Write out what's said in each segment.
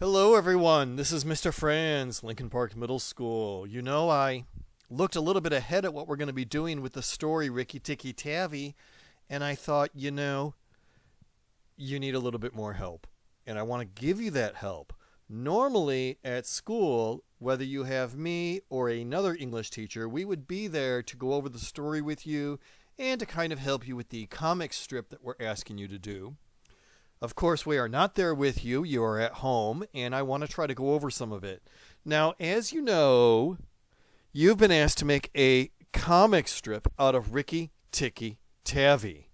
Hello, everyone. This is Mr. Franz, Lincoln Park Middle School. You know, I looked a little bit ahead at what we're going to be doing with the story Rikki Tikki Tavi, and I thought, you need a little bit more help. And I want to give you that help. Normally at school, whether you have me or another English teacher, we would be there to go over the story with you and to kind of help you with the comic strip that we're asking you to do. Of course, we are not there with you. You are at home, and I want to try to go over some of it. Now, as you know, you've been asked to make a comic strip out of Rikki Tikki Tavi.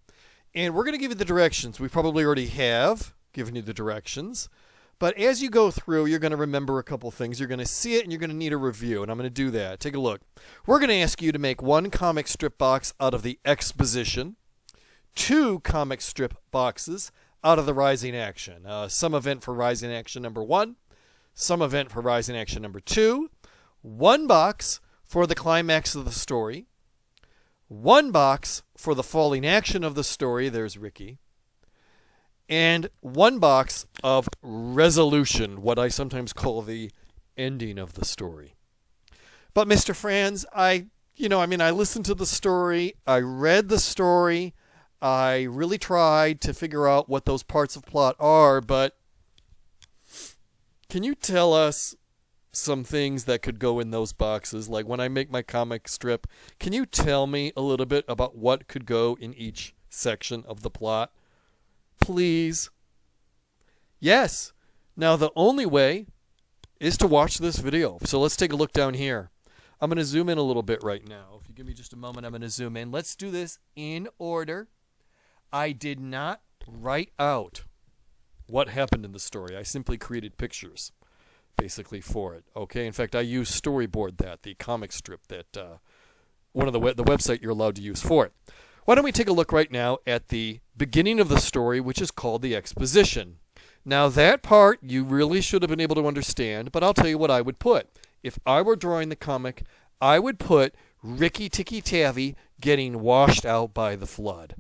And we're going to give you the directions. We probably already have given you the directions. But as you go through, you're going to remember a couple things. You're going to see it, and you're going to need a review, and I'm going to do that. Take a look. We're going to ask you to make one comic strip box out of the Exposition, 2 comic strip boxes out of the Rising Action. Some event for Rising Action number 1, some event for Rising Action number 2, 1 box for the climax of the story, 1 box for the falling action of the story, there's Rikki, and 1 box of resolution, what I sometimes call the ending of the story. But Mr. Franz, I listened to the story, I read the story, I really tried to figure out what those parts of plot are, but can you tell us some things that could go in those boxes? Like when I make my comic strip, can you tell me a little bit about what could go in each section of the plot? Please. Yes. Now the only way is to watch this video. So let's take a look down here. I'm going to zoom in a little bit right now. If you give me just a moment, I'm going to zoom in. Let's do this in order. I did not write out what happened in the story. I simply created pictures, basically, for it. Okay. In fact, I used Storyboard the comic strip that the website you're allowed to use for it. Why don't we take a look right now at the beginning of the story, which is called the Exposition. Now, that part you really should have been able to understand, but I'll tell you what I would put. If I were drawing the comic, I would put Rikki Tikki Tavi getting washed out by the flood.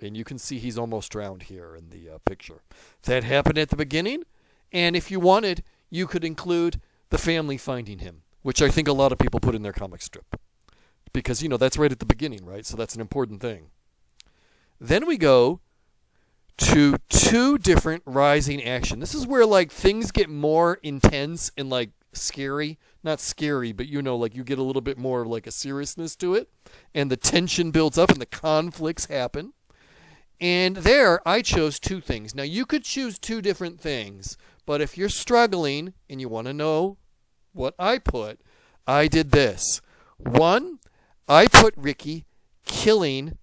And you can see he's almost drowned here in the picture. That happened at the beginning. And if you wanted, you could include the family finding him, which I think a lot of people put in their comic strip. Because, that's right at the beginning, right? So that's an important thing. Then we go to 2 different rising action. This is where, things get more intense and, scary. Not scary, but, you get a little bit more of, a seriousness to it. And the tension builds up and the conflicts happen. And there, I chose 2 things. Now, you could choose 2 different things, but if you're struggling and you want to know what I put, I did this. 1, I put Rikki killing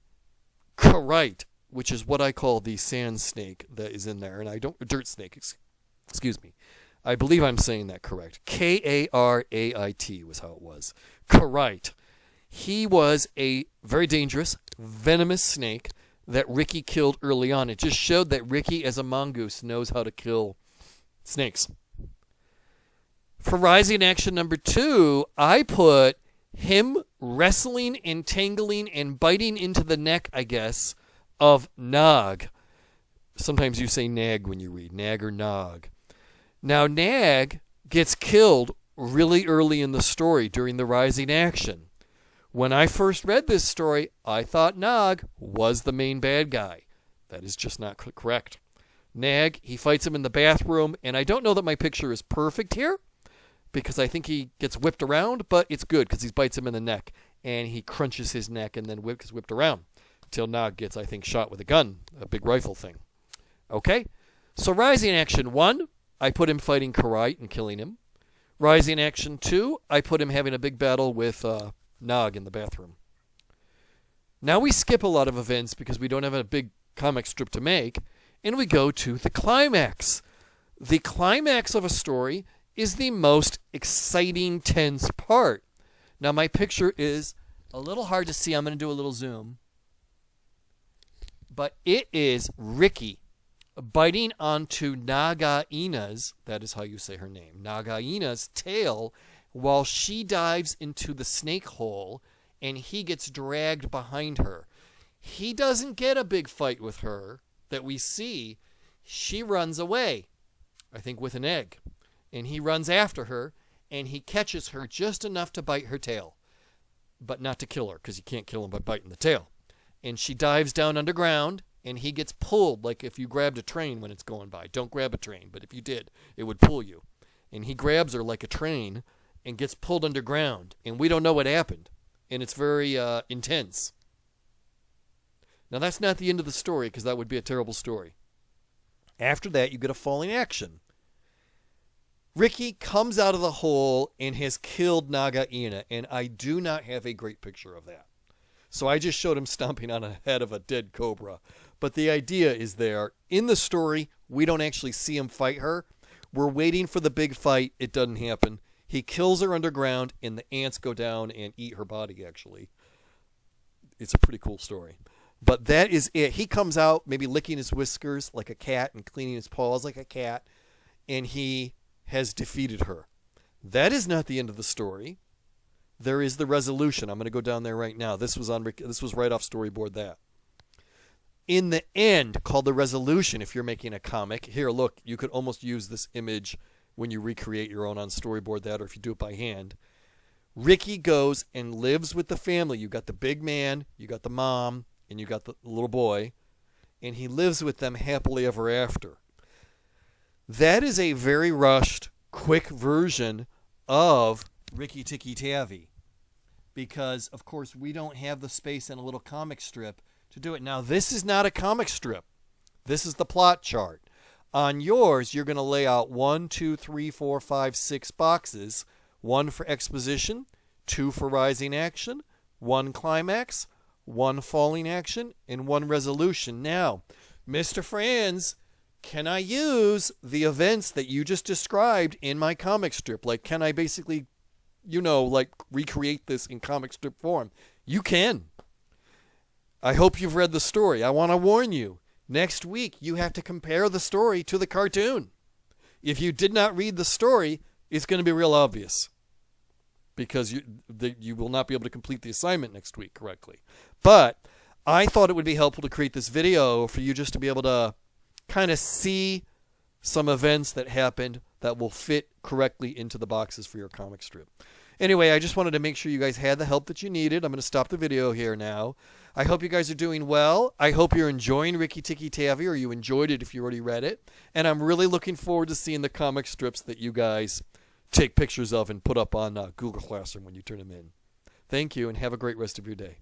Karite, which is what I call the sand snake that is in there, and dirt snake, excuse me. I believe I'm saying that correct. K-A-R-A-I-T was how it was. Karite. He was a very dangerous, venomous snake that Rikki killed early on. It just showed that Rikki, as a mongoose, knows how to kill snakes. For Rising Action number 2, I put him wrestling, entangling, and biting into the neck, I guess, of Nog. Sometimes you say Nag when you read, Nag or Nog. Now, Nag gets killed really early in the story during the Rising Action. When I first read this story, I thought Nog was the main bad guy. That is just not correct. Nag, he fights him in the bathroom, and I don't know that my picture is perfect here because I think he gets whipped around, but it's good because he bites him in the neck, and he crunches his neck and then gets whipped around until Nog gets, I think, shot with a gun, a big rifle thing. Okay? So Rising Action 1, I put him fighting Karite and killing him. Rising Action 2, I put him having a big battle with Nog in the bathroom. Now we skip a lot of events because we don't have a big comic strip to make, and we go to the climax. The climax of a story is the most exciting, tense part. Now my picture is a little hard to see. I'm going to do a little zoom. But it is Rikki biting onto Nagaina's, that is how you say her name, Nagaina's tail while she dives into the snake hole and he gets dragged behind her. He doesn't get a big fight with her that we see. She runs away, I think with an egg. and he runs after her, and he catches her just enough to bite her tail, but not to kill her, because you can't kill him by biting the tail. And she dives down underground, and he gets pulled like if you grabbed a train when it's going by. Don't grab a train, but if you did, it would pull you. And he grabs her like a train and gets pulled underground, and we don't know what happened. And it's very intense. Now, that's not the end of the story, because that would be a terrible story. After that, you get a falling action. Rikki comes out of the hole and has killed Naga Ina, and I do not have a great picture of that. So I just showed him stomping on the head of a dead cobra. But the idea is there. In the story, we don't actually see him fight her. We're waiting for the big fight. It doesn't happen. He kills her underground, and the ants go down and eat her body, actually. It's a pretty cool story. But that is it. He comes out maybe licking his whiskers like a cat and cleaning his paws like a cat, and he has defeated her. That is not the end of the story. There is the resolution. I'm going to go down there right now. This was right off storyboard that. In the end, called the resolution, if you're making a comic. Here, look, you could almost use this image when you recreate your own on storyboard that, or if you do it by hand. Rikki goes and lives with the family. You got the big man, you got the mom, and you got the little boy, and he lives with them happily ever after. That is a very rushed, quick version of Rikki Tikki Tavi, because, of course, we don't have the space in a little comic strip to do it. Now, this is not a comic strip. This is the plot chart. On yours, you're going to lay out 1, 2, 3, 4, 5, 6 boxes. 1 for exposition, 2 for rising action, 1 climax, 1 falling action, and 1 resolution. Now, Mr. Franz, can I use the events that you just described in my comic strip? Like, can I basically, like recreate this in comic strip form? You can. I hope you've read the story. I want to warn you. Next week, you have to compare the story to the cartoon. If you did not read the story, it's going to be real obvious, because you will not be able to complete the assignment next week correctly. But I thought it would be helpful to create this video for you just to be able to kind of see some events that happened that will fit correctly into the boxes for your comic strip. Anyway, I just wanted to make sure you guys had the help that you needed. I'm going to stop the video here now. I hope you guys are doing well. I hope you're enjoying Rikki Tikki Tavi, or you enjoyed it if you already read it. And I'm really looking forward to seeing the comic strips that you guys take pictures of and put up on Google Classroom when you turn them in. Thank you, and have a great rest of your day.